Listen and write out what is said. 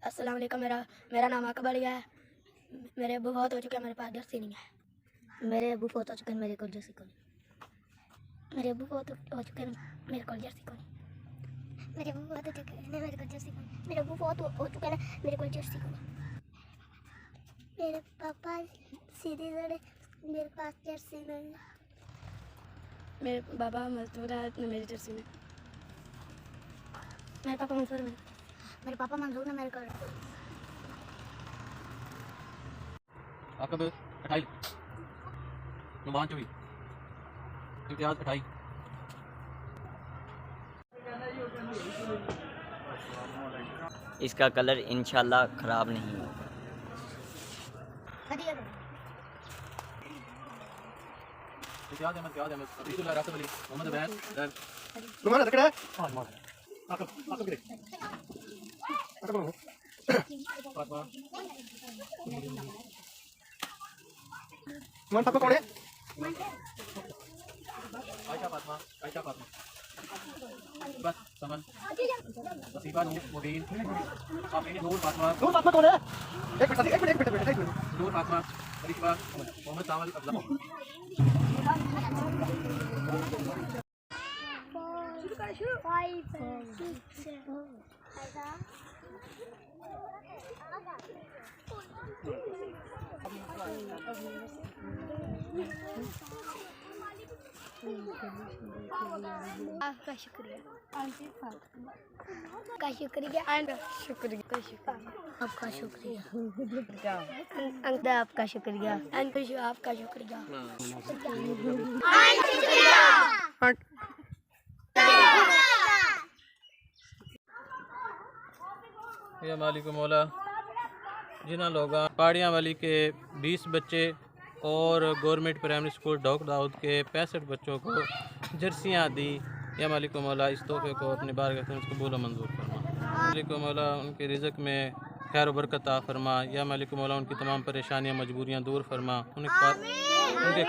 अस्सलाम वालेकुम। मेरा नाम अकबरिया है। मेरे अबू बहुत हो चुके हैं, मेरे पास जर्सी नहीं है। मेरे अबू बहुत हो चुके हैं, मेरे को जर्सी को नहीं। मेरे अबू बहुत हो चुके हैं, मेरे को जर्सी को नहीं। मेरे अबू बहुत हो चुके हैं, मेरे को जर्सी को नहीं। मेरे अबू बहुत हो चुके हैं, मेरे को जर्सी को नहीं। मेरे पापा सीधे लड़े, मेरे पास जर्सी नहीं है। मेरे पापा मजदूर है, मेरी जर्सी में। मेरे पापा मंसूर में, मेरे पापा मंजूर ने मेरे को अकब 28 नुमान 24 इम्तियाज 28। इसका कलर इंशाल्लाह ख़राब नहीं होगा। इम्तियाज अहमद अब्दुल्ला राशिद अली मोहम्मद अबैद तुम्हारा तकड़ा है फातिमा तुम्हारा पापा कौन है? आयशा फातिमा बस समन वसीफा नूर मुबीन आफरीन नूर फातिमा नूर फातिमा कौन है? एक मिनट नूर फातिमा करिश्मा मोहम्मद सावल अफजल आपका शुक्रिया, आपका शुक्रिया, आपका शुक्रिया, आपका शुक्रिया, आपका शुक्रिया। या मालिक मौला जिन्होंने लोग पहाड़ियाँ वाली के 20 बच्चे और गवर्नमेंट प्राइमरी स्कूल डॉक दाऊद के 65 बच्चों को जर्सियाँ दी, या मालिक मौला इस तोहफे को अपनी बारगाह में कबूल मंजूर फरमा। मालिक मौला उनके रिज़्क़ में खैर व बरकत अता फरमा। या मालिक मौला उनकी तमाम परेशानियाँ मजबूरियाँ दूर फरमा। उनके